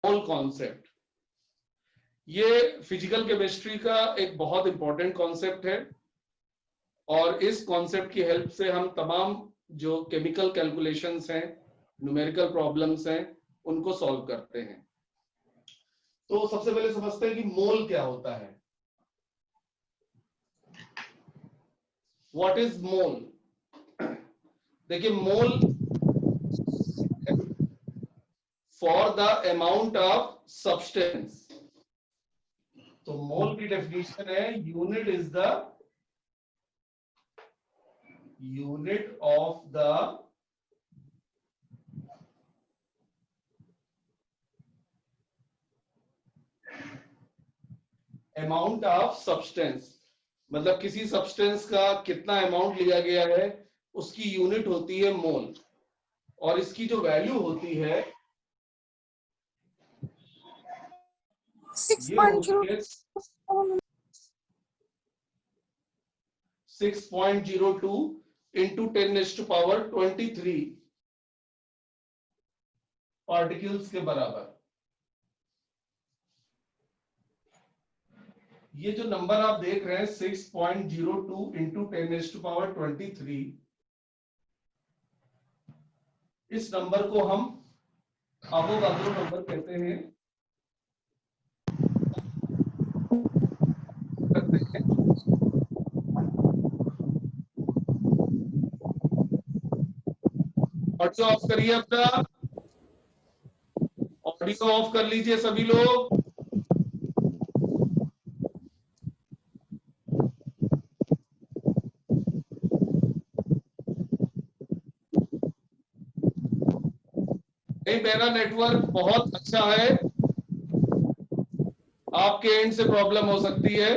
Mole concept, ये physical chemistry का एक बहुत इंपॉर्टेंट कॉन्सेप्ट है और इस कॉन्सेप्ट की हेल्प से हम तमाम जो केमिकल कैलकुलेशंस हैं, न्यूमेरिकल प्रॉब्लम्स हैं, उनको सॉल्व करते हैं। तो सबसे पहले समझते हैं कि मोल क्या होता है। What is mole? देखिए, mole for the amount of substance. तो मोल की डेफिनेशन है unit is the unit of the amount of substance. मतलब किसी सब्सटेंस का कितना अमाउंट लिया गया है उसकी यूनिट होती है मोल, और इसकी जो वैल्यू होती है ये होती है 6.02 इंटू 10⁻23 पार्टिकल्स के बराबर। ये जो नंबर आप देख रहे हैं 6.02 इंटू 10⁻23, इस नंबर को हम अवोगाद्रो नंबर कहते हैं। ऑडियो ऑफ करिए अपना, ऑडियो ऑफ कर लीजिए सभी लोग। नहीं, मेरा नेटवर्क बहुत अच्छा है, आपके एंड से प्रॉब्लम हो सकती है।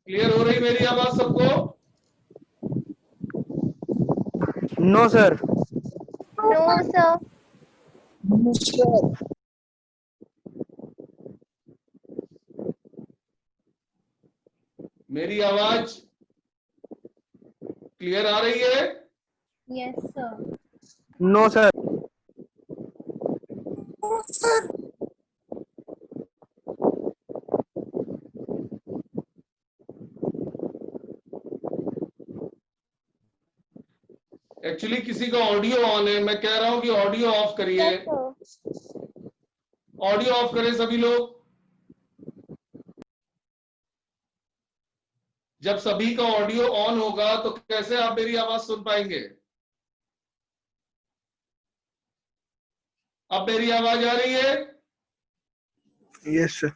क्लियर हो रही मेरी आवाज सबको? No sir. No sir. मेरी आवाज क्लियर आ रही है? Yes sir. No sir. Actually किसी का ऑडियो ऑन है, मैं कह रहा हूं कि ऑडियो ऑफ करिए। ऑडियो ऑफ करें सभी लोग। जब सभी का ऑडियो ऑन होगा तो कैसे आप मेरी आवाज सुन पाएंगे? अब मेरी आवाज आ रही है? Yes sir.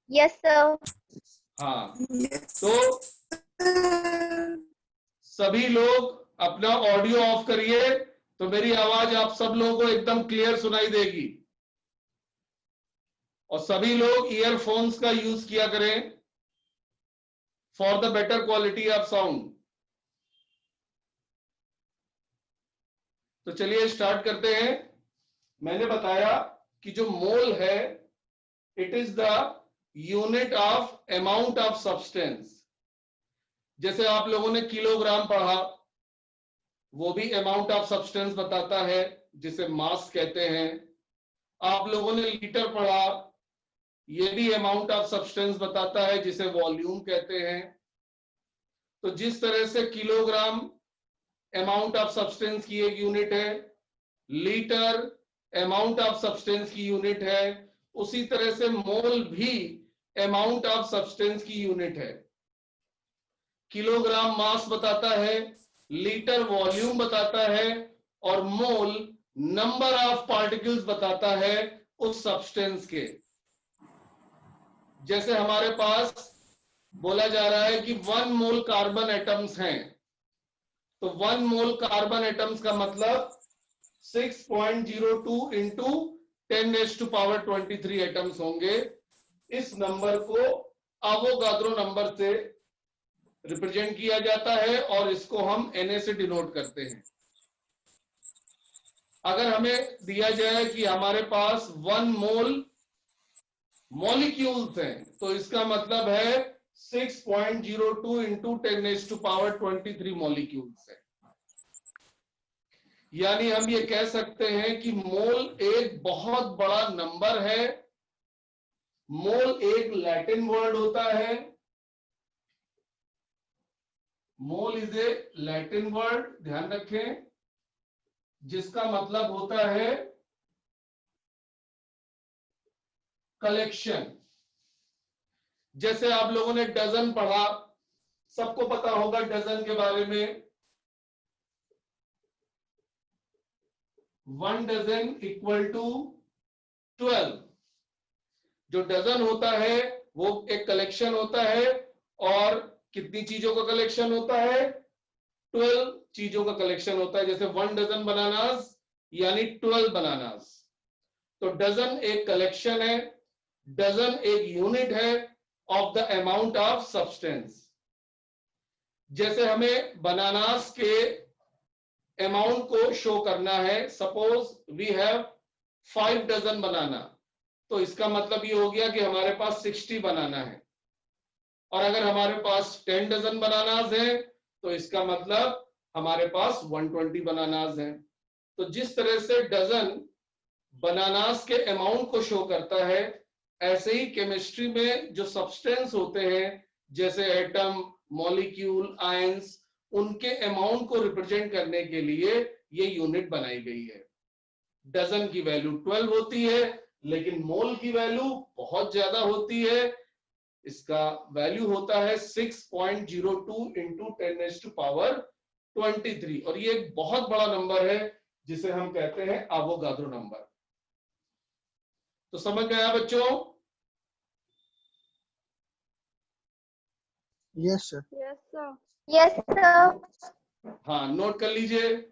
Yes sir. हाँ, तो सभी लोग अपना ऑडियो ऑफ करिए तो मेरी आवाज आप सब लोगों को एकदम क्लियर सुनाई देगी। और सभी लोग ईयरफोन्स का यूज किया करें for the better quality of sound. तो चलिए स्टार्ट करते हैं। मैंने बताया कि जो मोल है it is the unit of amount of substance. जैसे आप लोगों ने किलोग्राम पढ़ा, वो भी अमाउंट ऑफ सब्सटेंस बताता है जिसे मास कहते हैं। आप लोगों ने लीटर पढ़ा, ये भी अमाउंट ऑफ सब्सटेंस बताता है जिसे वॉल्यूम कहते हैं। तो जिस तरह से किलोग्राम अमाउंट ऑफ सब्सटेंस की एक यूनिट है, लीटर अमाउंट ऑफ सब्सटेंस की यूनिट है, उसी तरह से मोल भी अमाउंट ऑफ सब्सटेंस की यूनिट है। किलोग्राम मास बताता है, लीटर वॉल्यूम बताता है, और मोल नंबर ऑफ पार्टिकल्स बताता है उस सब्सटेंस के। जैसे हमारे पास बोला जा रहा है कि 1 मोल कार्बन एटम्स हैं, तो 1 मोल कार्बन एटम्स का मतलब 6.02 इंटू 10⁻23 एटम्स होंगे। इस नंबर को अवोगाद्रो नंबर से रिप्रेजेंट किया जाता है और इसको हम Na से डिनोट करते हैं। अगर हमें दिया जाए कि हमारे पास 1 मोल मॉलिक्यूल्स हैं, तो इसका मतलब है 6.02 इंटू 10⁻23 मॉलिक्यूल्स है। यानी हम ये कह सकते हैं कि मोल एक बहुत बड़ा नंबर है। मोल एक लैटिन वर्ड होता है। Mole is a Latin word, ध्यान रखें, जिसका मतलब होता है कलेक्शन। जैसे आप लोगों ने डजन पढ़ा, सबको पता होगा डजन के बारे में। 1 डजन इक्वल टू 12। जो डजन होता है वो एक कलेक्शन होता है, और कितनी चीजों का कलेक्शन होता है? 12 चीजों का कलेक्शन होता है। जैसे 1 डजन बनानास यानी 12 बनानास। तो डजन एक कलेक्शन है, डजन एक यूनिट है of the amount of substance. जैसे हमें बनानास के अमाउंट को शो करना है, सपोज वी हैव 5 डजन बनाना, तो इसका मतलब ये हो गया कि हमारे पास 60 बनाना है। और अगर हमारे पास 10 डजन बनानास हैं तो इसका मतलब हमारे पास 120 बनानास हैं। तो जिस तरह से डजन बनानास के अमाउंट को शो करता है, ऐसे ही केमिस्ट्री में जो सब्सटेंस होते हैं जैसे एटम, मॉलिक्यूल, आयंस, उनके अमाउंट को रिप्रेजेंट करने के लिए ये यूनिट बनाई गई है। डजन की वैल्यू 12 होती है, लेकिन मोल की वैल्यू बहुत ज्यादा होती है। इसका वैल्यू होता है 6.02 इंटू 10⁻23, और ये एक बहुत बड़ा नंबर है जिसे हम कहते हैं एवोगाड्रो नंबर। तो समझ गए बच्चों? Yes, sir. Yes, sir. Yes, sir. हाँ, नोट कर लीजिए।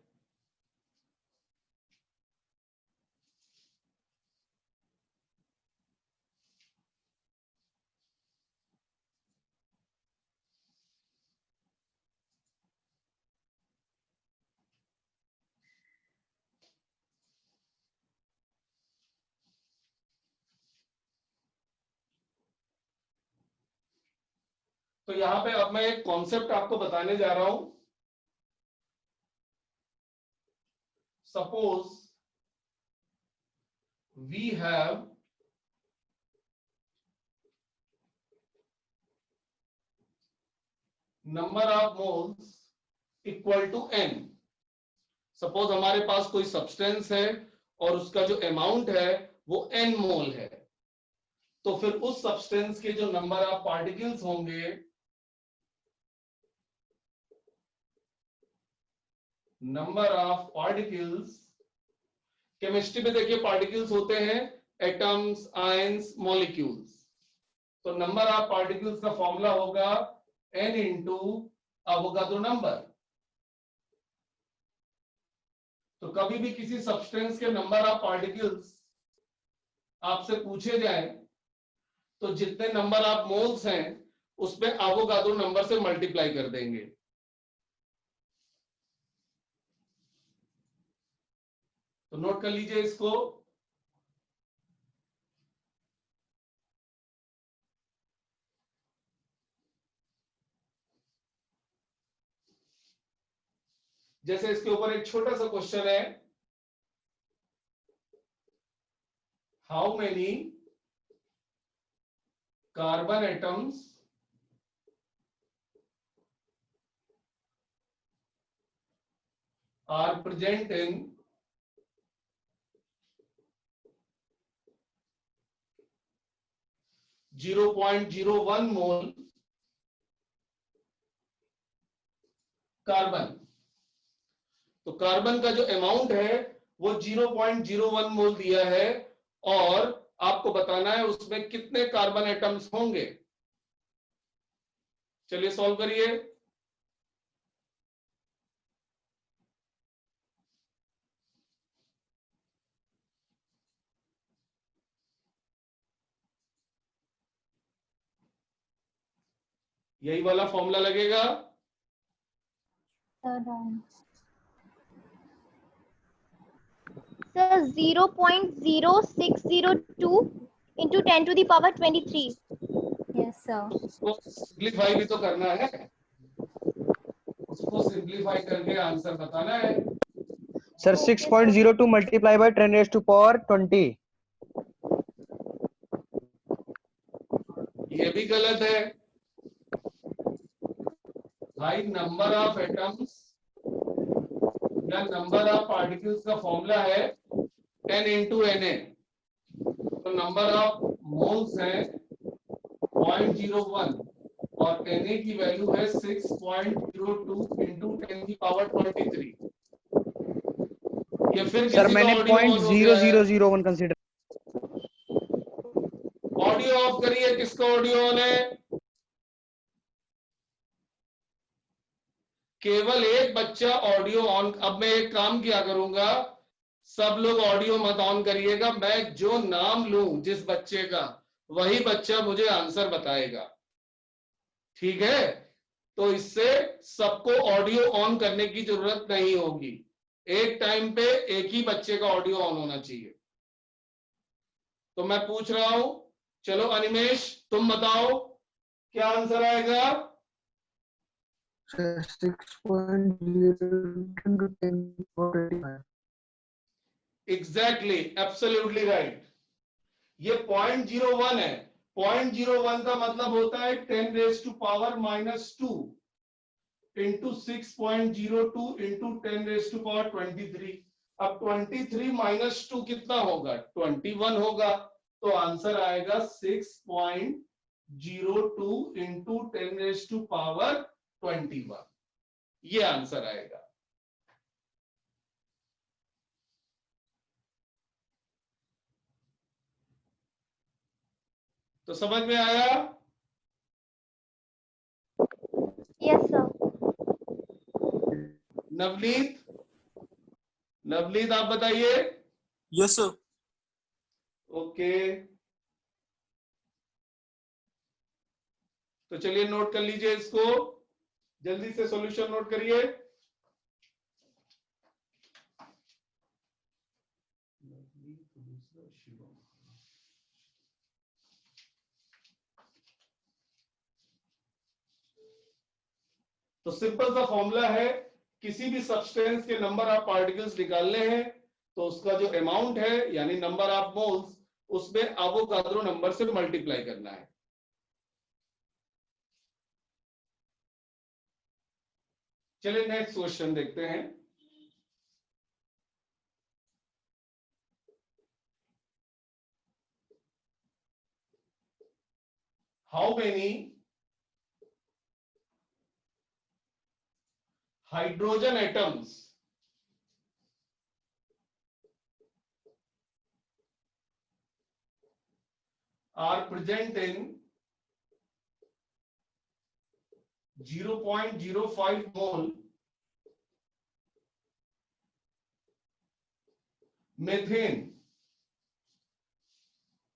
तो यहां पे अब मैं एक कॉन्सेप्ट आपको बताने जा रहा हूं। Suppose we have number of moles equal to n। Suppose हमारे पास कोई सब्सटेंस है और उसका जो अमाउंट है वो n मोल है, तो फिर उस सब्सटेंस के जो नंबर ऑफ पार्टिकल्स होंगे, नंबर ऑफ पार्टिकल्स, केमिस्ट्री में देखिए पार्टिकल्स होते हैं एटम्स, आयंस, मॉलिक्यूल्स। तो नंबर ऑफ पार्टिकल्स का फॉर्मूला होगा n इंटू एवोगाड्रो नंबर। तो कभी भी किसी सब्सटेंस के नंबर ऑफ पार्टिकल्स आपसे पूछे जाए तो जितने नंबर ऑफ मोल्स हैं उसमें एवोगाड्रो नंबर से मल्टीप्लाई कर देंगे। तो नोट कर लीजिए इसको। जैसे इसके ऊपर एक छोटा सा क्वेश्चन है, how many carbon atoms are present in 0.01 mole carbon. तो कार्बन का जो अमाउंट है वो 0.01 मोल दिया है, और आपको बताना है उसमें कितने कार्बन एटम्स होंगे। चलिए सॉल्व करिए। यही वाला फॉर्मूला लगेगा। Sir, 0.0602 into 10 to the power 23. Yes, sir. उसको सिंप्लीफाई भी तो करना है, उसको सिंप्लीफाई करके आंसर बताना है। Sir, 6.02 multiplied by 10 raised to power 20. ये भी गलत है भाई। नंबर ऑफ एटम्स या नंबर ऑफ पार्टिकल्स का फॉर्मूला है 10 इंटू Na। तो नंबर ऑफ मोल्स है 0.01 और Na की वैल्यू है 6.02 इंटू 10 की पावर 23। ये फिर Sir, किसी का मैंने ऑडियो ऑन हो गया है। 0.0001 कंसीडर। ऑडियो ऑफ करिए, किसका ऑडियो ऑन है? केवल एक बच्चा ऑडियो ऑन। अब मैं एक काम किया करूंगा, सब लोग ऑडियो मत ऑन करिएगा। मैं जो नाम लूं जिस बच्चे का, वही बच्चा मुझे आंसर बताएगा, ठीक है? तो इससे सबको ऑडियो ऑन करने की जरूरत नहीं होगी। एक टाइम पे एक ही बच्चे का ऑडियो ऑन होना चाहिए। तो मैं पूछ रहा हूं, चलो अनिमेश तुम बताओ क्या आंसर आएगा? 6.0 एग्जैक्टली, एब्सोल्युटली राइट। ये 0.01 है। 0.01 का मतलब होता है 10 raise to power -2 into 6.02 into 10 raise to power 23। अब 23 -2 कितना होगा? 21 होगा। तो आंसर आएगा 6.02 इंटू 10 रेज टू पावर 21। ये आंसर आएगा। तो समझ में आया? Yes, sir. नवनीत, नवनीत आप बताइए। Yes sir. ओके, तो चलिए नोट कर लीजिए इसको, जल्दी से सॉल्यूशन नोट करिए। तो सिंपल सा फॉर्मूला है, किसी भी सब्सटेंस के नंबर ऑफ पार्टिकल्स निकालने हैं तो उसका जो अमाउंट है यानी नंबर ऑफ मोल्स, उसमें एवोगाड्रो नंबर से मल्टीप्लाई करना है। चलिए नेक्स्ट क्वेश्चन देखते हैं। How many hydrogen atoms are present in 0.05 mole methane.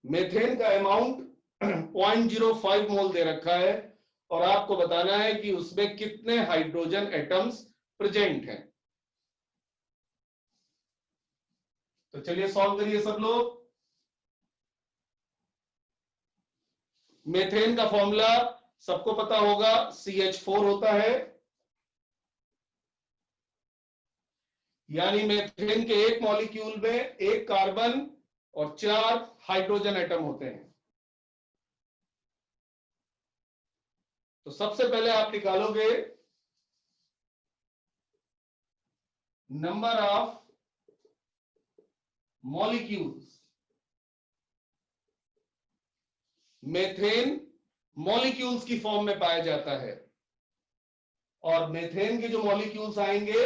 Methane का अमाउंट 0.05 मोल दे रखा है और आपको बताना है कि उसमें कितने हाइड्रोजन एटम्स प्रेजेंट हैं। तो चलिए सॉल्व करिए सब लोग। मेथेन का फॉर्मूला सबको पता होगा, CH4 होता है। यानी मेथेन के एक मॉलिक्यूल में एक कार्बन और 4 हाइड्रोजन एटम होते हैं। तो सबसे पहले आप निकालोगे number of molecules. Methane molecules की फॉर्म में पाया जाता है और मेथेन के जो मॉलिक्यूल्स आएंगे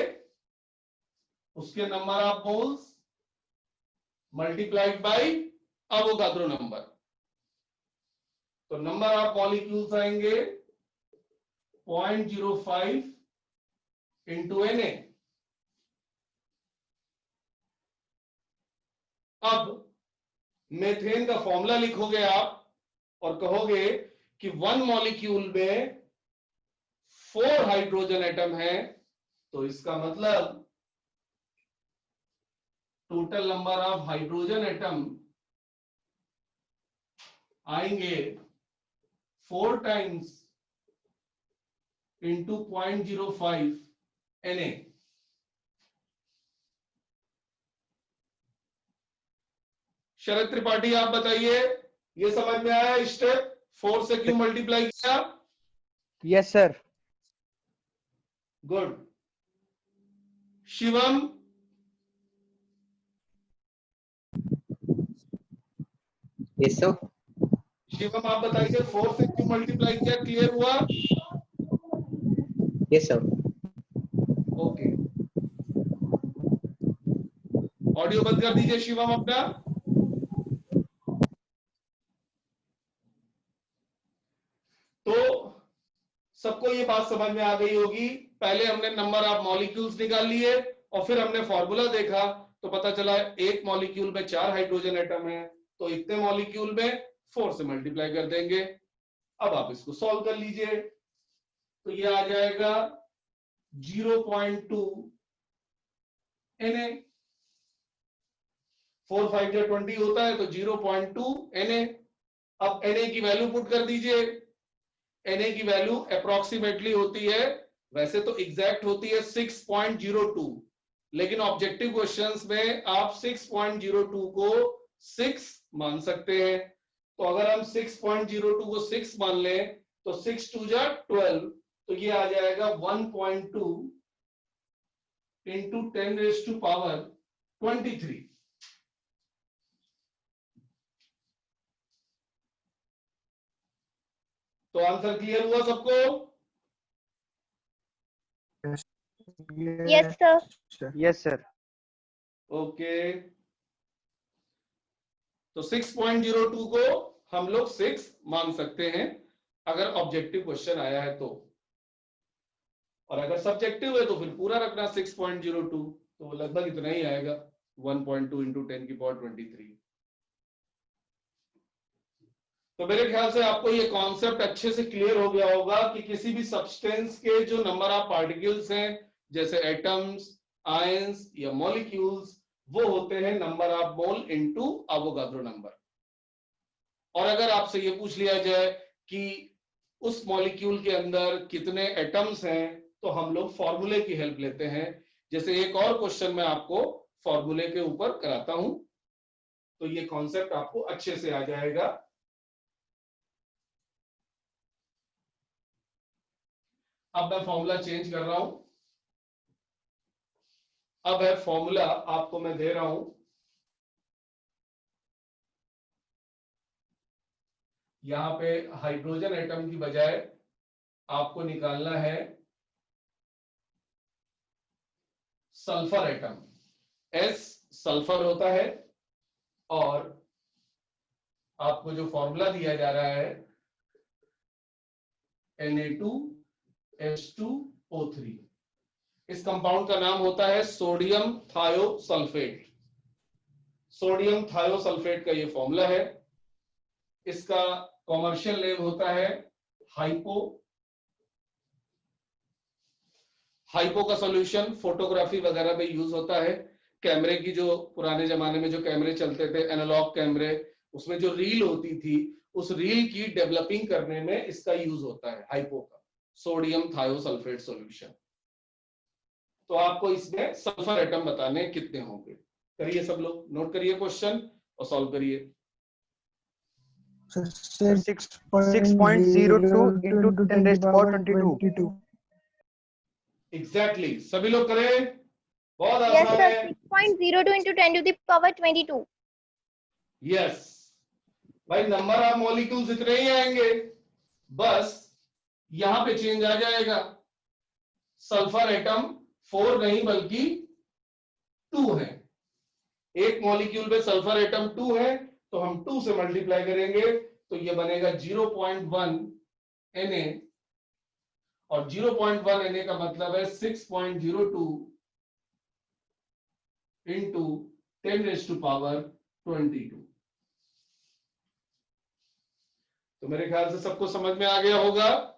उसके number of moles multiplied by Avogadro number. तो नंबर ऑफ मॉलिक्यूल्स आएंगे 0.05 इंटू Na। अब मेथेन का फॉर्मूला लिखोगे आप और कहोगे कि 1 मॉलिक्यूल में 4 हाइड्रोजन एटम है, तो इसका मतलब total number of hydrogen atom आएंगे 4 टाइम्स इंटू 0.05 Na। शरद त्रिपाठी आप बताइए, ये समझ में आया स्टेप? 4 से क्यों मल्टीप्लाई किया? Yes sir. Good. Shivam, yes sir. Shivam आप बताइए 4 से क्यों मल्टीप्लाई किया? क्लियर हुआ? Yes sir. ओके, ऑडियो बंद कर दीजिए शिवम अपना। तो सबको ये बात समझ में आ गई होगी। पहले हमने नंबर ऑफ मॉलिक्यूल्स निकाल लिए और फिर हमने फॉर्मूला देखा, तो पता चला एक मॉलिक्यूल में 4 हाइड्रोजन एटम है, तो इतने मॉलिक्यूल में 4 से मल्टीप्लाई कर देंगे। अब आप इसको सॉल्व कर लीजिए, तो ये आ जाएगा 0.2 Na। 4 5 या 20 होता है, तो 0.2 Na। अब Na की वैल्यू पुट कर दीजिए। Na की वैल्यू अप्रोक्सीमेटली होती है, वैसे तो एग्जैक्ट होती है 6.02, लेकिन ऑब्जेक्टिव क्वेश्चंस में आप 6.02 को 6 मान सकते हैं। तो अगर हम 6.02 को 6 मान लें तो 6 2 जा 12, तो ये आ जाएगा 1.2 इंटू 10⁻⁻23। तो आंसर क्लियर हुआ सबको? Yes, sir. Yes sir. Okay, तो 6.02 को हम लोग 6 मान सकते हैं अगर ऑब्जेक्टिव क्वेश्चन आया है तो, और अगर सब्जेक्टिव है तो फिर पूरा रखना 6.02, तो वो लगभग इतना ही आएगा, 1.2 इंटू 10⁻23। तो मेरे ख्याल से आपको ये कॉन्सेप्ट अच्छे से क्लियर हो गया होगा कि किसी भी सब्सटेंस के जो नंबर ऑफ पार्टिकल्स हैं, जैसे एटम्स, आयंस या मॉलिक्यूल्स, वो होते हैं number of mole into Avogadro number. और अगर आपसे ये पूछ लिया जाए कि उस मॉलिक्यूल के अंदर कितने एटम्स हैं, तो हम लोग फॉर्मूले की हेल्प लेते हैं। जैसे एक और क्वेश्चन मैं आपको फॉर्मूले के ऊपर कराता हूं, तो ये कॉन्सेप्ट आपको अच्छे से आ जाएगा। अब मैं फॉर्मूला चेंज कर रहा हूं। अब है फॉर्मूला आपको मैं दे रहा हूं, यहां पे हाइड्रोजन एटम की बजाय आपको निकालना है सल्फर एटम। S सल्फर होता है, और आपको जो फॉर्मूला दिया जा रहा है Na2H2O3, इस कंपाउंड का नाम होता है सोडियम थायोसल्फेट। सोडियम थायोसल्फेट का ये फॉर्मूला है। इसका कॉमर्शियल नेम होता है हाइपो। हाइपो का सॉल्यूशन फोटोग्राफी वगैरह में यूज होता है। कैमरे की जो पुराने जमाने में जो कैमरे चलते थे, एनालॉग कैमरे, उसमें जो रील होती थी, उस रील की डेवलपिंग करने में इसका यूज होता है हाइपो का, सोडियम थायोसल्फेट सॉल्यूशन। तो आपको इसमें सल्फर एटम बताने कितने होंगे। करिए सब लोग, नोट करिए क्वेश्चन और सॉल्व करिए। 6.02 into 10⁻22। एग्जैक्टली, सभी लोग करें, बहुत Yes, आसान sir. है। 6.02 into 10⁻22. यस भाई, नंबर ऑफ मॉलिक्यूल्स इतने ही आएंगे, बस यहां पे चेंज आ जाएगा। सल्फर एटम 4 नहीं बल्कि 2 है। एक मॉलिक्यूल में सल्फर एटम 2 है, तो हम 2 से मल्टीप्लाई करेंगे, तो ये बनेगा 0.1 Na, और 0.1 Na का मतलब है 6.02 इंटू 10⁻22। तो मेरे ख्याल से सबको समझ में आ गया होगा।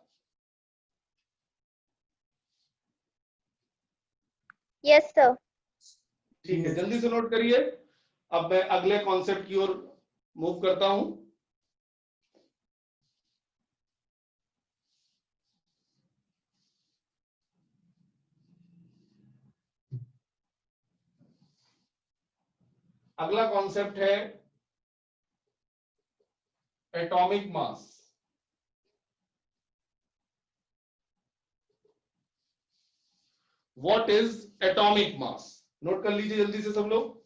Yes, sir. ठीक है, जल्दी से नोट करिए। अब मैं अगले कॉन्सेप्ट की ओर मूव करता हूं। अगला कॉन्सेप्ट है atomic mass. What is atomic mass? Note कर लीजिए जल्दी से सब लोग।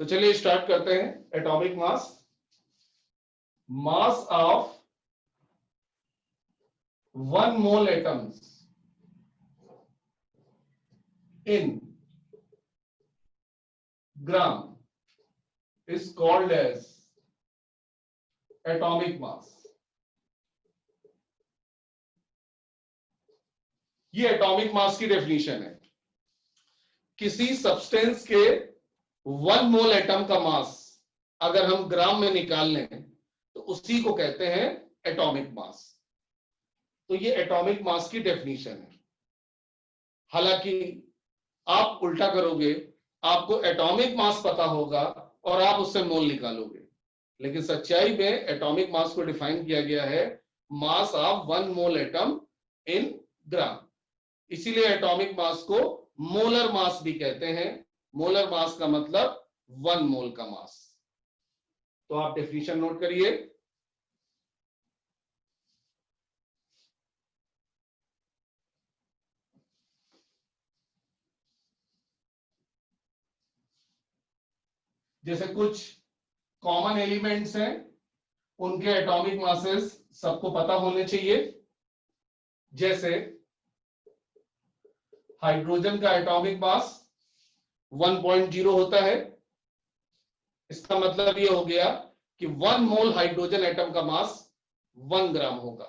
तो चलिए स्टार्ट करते हैं। Atomic mass, mass of 1 mole atoms in gram is called as atomic mass। ये एटॉमिक मास की डेफिनेशन है। किसी सब्सटेंस के 1 मोल एटम का मास अगर हम ग्राम में निकाल लें तो उसी को कहते हैं एटॉमिक मास। तो ये एटॉमिक मास की डेफिनेशन है। हालांकि आप उल्टा करोगे, आपको एटॉमिक मास पता होगा और आप उससे मोल निकालोगे, लेकिन सच्चाई में एटॉमिक मास को डिफाइन किया गया है mass of 1 mole atom in ग्राम। इसीलिए एटॉमिक मास को मोलर मास भी कहते हैं। मोलर मास का मतलब 1 मोल का मास। तो आप डेफिनेशन नोट करिए। जैसे कुछ कॉमन एलिमेंट्स हैं, उनके एटॉमिक मासेस सबको पता होने चाहिए। जैसे हाइड्रोजन का एटॉमिक मास 1.0 होता है। इसका मतलब ये हो गया कि 1 मोल हाइड्रोजन एटम का मास 1 ग्राम होगा।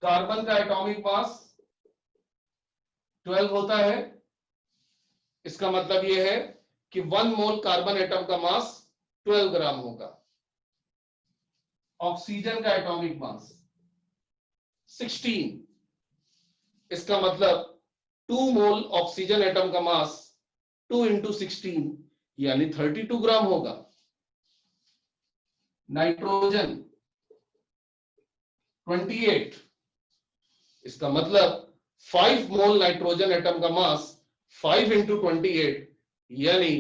कार्बन का एटॉमिक मास 12 होता है। इसका मतलब ये है कि 1 मोल कार्बन एटम का मास 12 ग्राम होगा। ऑक्सीजन का एटॉमिक मास 16। इसका मतलब 2 मोल ऑक्सीजन एटम का मास 2 इंटू 16 यानी 32 ग्राम होगा। नाइट्रोजन 28। इसका मतलब 5 मोल नाइट्रोजन एटम का मास 5 इंटू 28 यानी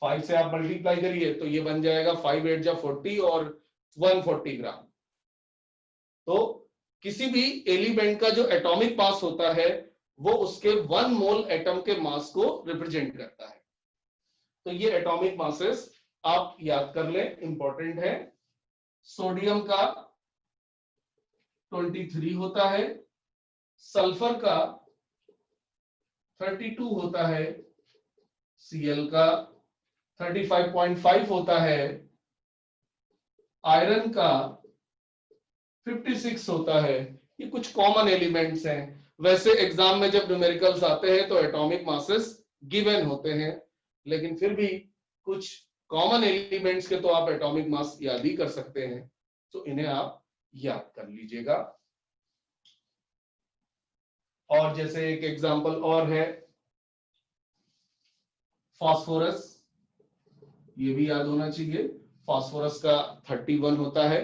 5 से आप मल्टीप्लाई करिए तो ये बन जाएगा 5 8 जा 40 और 140 ग्राम। तो किसी भी एलिमेंट का जो एटॉमिक मास होता है वो उसके 1 मोल एटम के मास को रिप्रेजेंट करता है। तो ये एटॉमिक मासेस आप याद कर लें, इंपॉर्टेंट है। सोडियम का 23 होता है, सल्फर का 32 होता है, Cl का 35.5 होता है, आयरन का 56 होता है। ये कुछ कॉमन एलिमेंट्स हैं। वैसे एग्जाम में जब न्यूमेरिकल्स आते हैं तो एटॉमिक मासेस गिवन होते हैं, लेकिन फिर भी कुछ कॉमन एलिमेंट्स के तो आप एटॉमिक मास याद ही कर सकते हैं, तो इन्हें आप याद कर लीजिएगा। और जैसे एक एग्जांपल और है फास्फोरस, ये भी याद होना चाहिए। फास्फोरस का 31 होता है।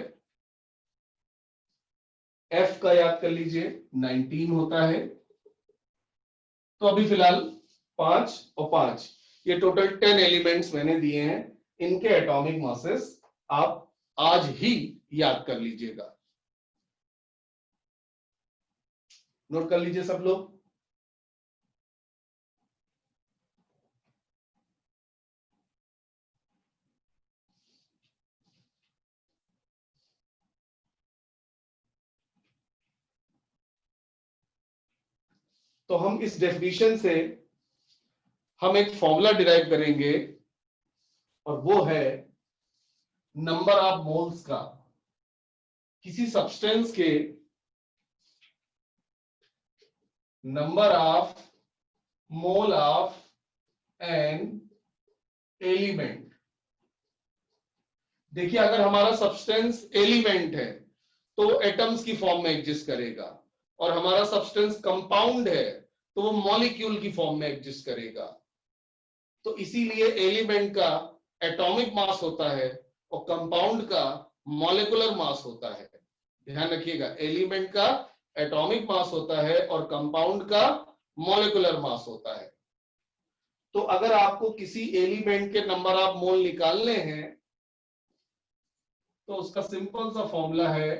F का याद कर लीजिए 19 होता है। तो अभी फिलहाल 5 और 5 ये टोटल 10 एलिमेंट्स मैंने दिए हैं। इनके एटॉमिक मासेस आप आज ही याद कर लीजिएगा। नोट कर लीजिए सब लोग। तो हम इस डेफिनेशन से हम एक फॉर्मूला डिराइव करेंगे और वो है नंबर ऑफ मोल्स का। किसी सब्सटेंस के number of mole of an element. देखिए, अगर हमारा सब्सटेंस एलिमेंट है तो एटम्स की फॉर्म में एग्जिस्ट करेगा, और हमारा सब्सटेंस कंपाउंड है तो वो मॉलिक्यूल की फॉर्म में एग्जिस्ट करेगा। तो इसीलिए एलिमेंट का एटॉमिक मास होता है और कंपाउंड का मॉलिक्यूलर मास होता है। ध्यान रखिएगा, एलिमेंट का एटॉमिक मास होता है और कंपाउंड का मॉलिक्यूलर मास होता है। तो अगर आपको किसी एलिमेंट के नंबर ऑफ मोल निकालने हैं तो उसका सिंपल सा फॉर्मूला है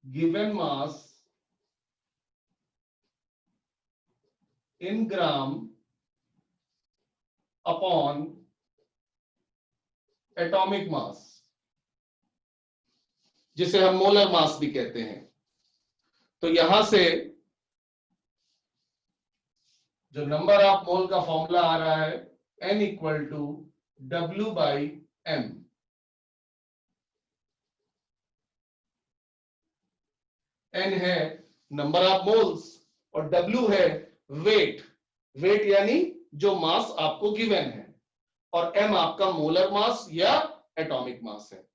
गिवन मास इन ग्राम अपॉन एटॉमिक मास, जिसे हम मोलर मास भी कहते हैं। तो यहां से जो नंबर ऑफ मोल का फॉर्मूला आ रहा है N equal to W/M। N है नंबर ऑफ मोल्स और W है वेट। वेट यानी जो मास आपको गिवन है, और M आपका मोलर मास या एटॉमिक मास है।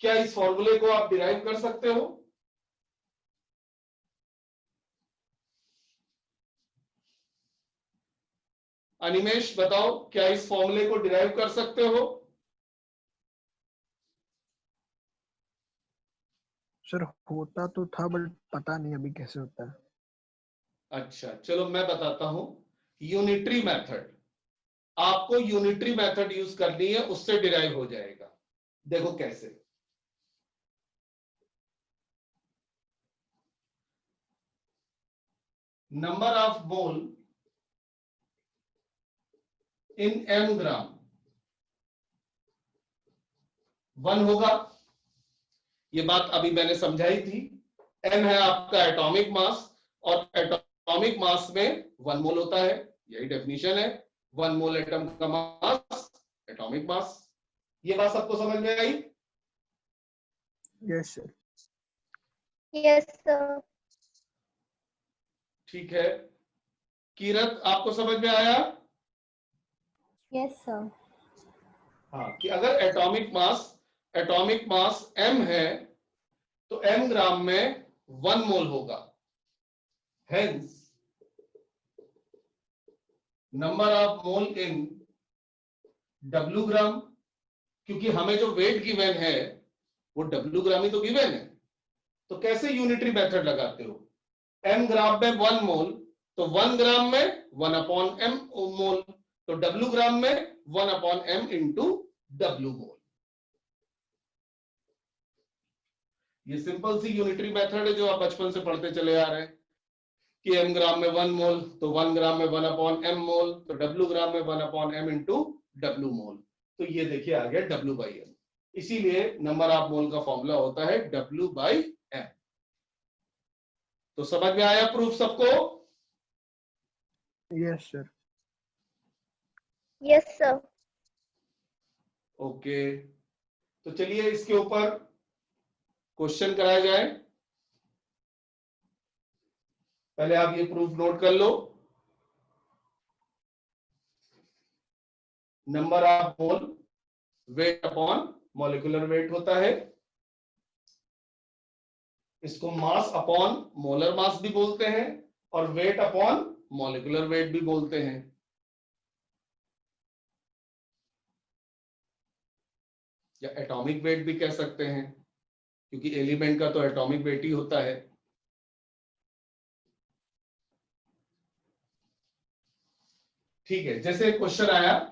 क्या इस फॉर्मूले को आप डिराइव कर सकते हो? अनिमेश बताओ, क्या इस फॉर्मूले को डिराइव कर सकते हो? सर होता तो था बट पता नहीं अभी कैसे होता है। अच्छा चलो मैं बताता हूं, यूनिटरी मेथड। आपको यूनिटरी मेथड यूज करनी है, उससे डिराइव हो जाएगा। देखो कैसे। Number of mole in m ग्राम 1 होगा। ये बात अभी मैंने समझाई थी। m है आपका एटॉमिक मास और एटॉमिक मास में 1 मोल होता है, यही डेफिनेशन है। 1 मोल एटम का मास एटॉमिक मास। ये बात सबको समझ में आई? Yes sir. Yes, sir. ठीक है, किरत आपको समझ में आया? Yes, sir. हाँ, कि अगर एटॉमिक मास m है तो m ग्राम में 1 मोल होगा। Hence number of mole in W ग्राम, क्योंकि हमें जो वेट गिवन है वो W ग्राम ही तो गिवन है। तो कैसे यूनिटरी मेथड लगाते हो? m ग्राम में 1 मोल, तो 1 ग्राम में 1/m मोल, तो W ग्राम में 1/m इंटू W मोल। ये सिंपल सी यूनिटरी मेथड है जो आप बचपन से पढ़ते चले आ रहे हैं कि m ग्राम में 1 मोल, तो 1 ग्राम में 1/m मोल, तो W ग्राम में 1/m इंटू W मोल। तो ये देखिए आ गया W/m। इसीलिए नंबर ऑफ मोल का फॉर्मूला होता है W/m। तो समझ में आया प्रूफ सबको? Yes sir. Yes, sir. Okay, तो चलिए इसके ऊपर क्वेश्चन कराया जाए। पहले आप ये प्रूफ नोट कर लो। Number of mole weight upon molecular weight होता है। इसको मास अपॉन मोलर मास भी बोलते हैं और वेट अपॉन मॉलिक्यूलर वेट भी बोलते हैं। या एटॉमिक वेट भी कह सकते हैं, क्योंकि एलिमेंट का तो एटॉमिक वेट ही होता है। ठीक है, जैसे क्वेश्चन आया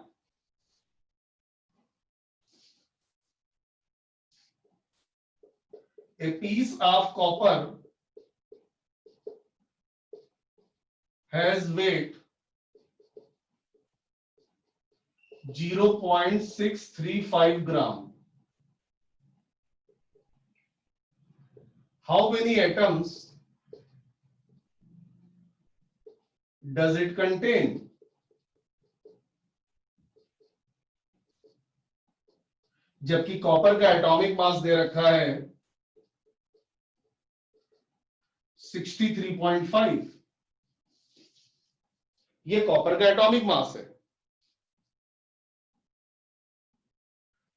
a piece of copper has weight 0.635 gram. How many atoms does it contain? जबकि कॉपर का एटॉमिक मास दे रखा है 63.5। ये कॉपर का एटॉमिक मास है।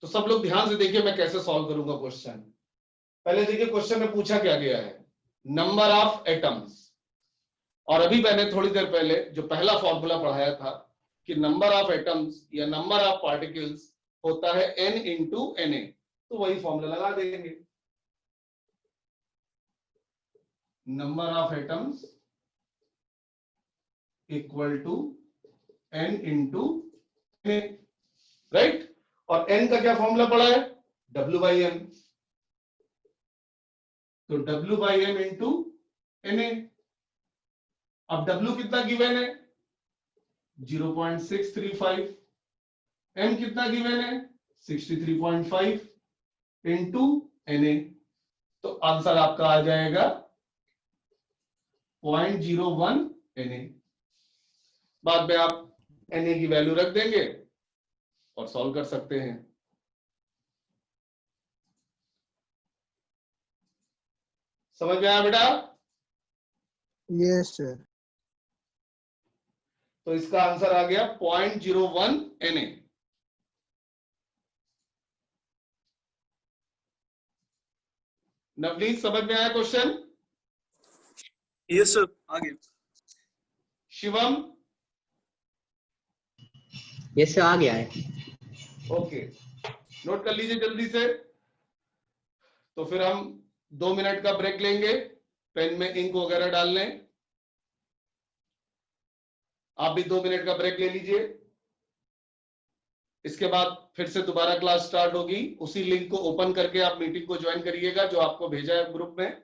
तो सब लोग ध्यान से देखिए मैं कैसे सॉल्व करूंगा क्वेश्चन। पहले देखिए क्वेश्चन में पूछा क्या गया है, नंबर ऑफ एटम्स। और अभी मैंने थोड़ी देर पहले जो पहला फॉर्मूला पढ़ाया था कि नंबर ऑफ एटम्स या नंबर ऑफ पार्टिकल्स होता है n इंटू Na, तो वही फॉर्मूला लगा देंगे, number of atoms equal to n into Na, right. और n का क्या फॉर्मूला पड़ा है, W/m, तो W/m इंटू Na। अब W कितना गिवन है, 0.635, m कितना गिवन है, 63.5 इंटू Na, तो आंसर आपका आ जाएगा 0.01 Na। बाद में आप Na की वैल्यू रख देंगे और सॉल्व कर सकते हैं। समझ में आया बेटा? Yes sir. तो इसका आंसर आ गया 0.01 Na। नवनीत समझ में आया क्वेश्चन? यस सर, आ गया। शिवम? यस सर, आ गया है। ओके, नोट कर लीजिए जल्दी से। तो फिर हम 2 मिनट का ब्रेक लेंगे, पेन में इंक वगैरह डाल लें। आप भी 2 मिनट का ब्रेक ले लीजिए। इसके बाद फिर से दोबारा क्लास स्टार्ट होगी। उसी लिंक को ओपन करके आप मीटिंग को ज्वाइन करिएगा जो आपको भेजा है ग्रुप में,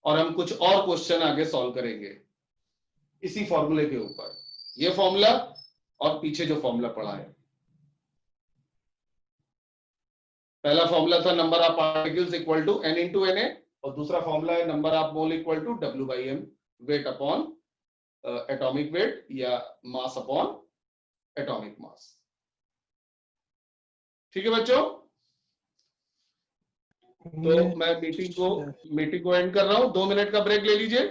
और हम कुछ और क्वेश्चन आगे सॉल्व करेंगे इसी फॉर्मूले के ऊपर। ये फॉर्मूला और पीछे जो फॉर्मूला पढ़ा है, पहला फॉर्मूला था number of particles equal to n into Na, और दूसरा फॉर्मूला है number of mole equal to W/m, weight upon atomic weight या मास अपॉन एटॉमिक मास। ठीक है बच्चों? तो मैं मीटिंग को एंड कर रहा हूं। 2 मिनट का ब्रेक ले लीजिए,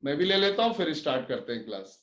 मैं भी ले लेता हूं, फिर स्टार्ट करते हैं क्लास।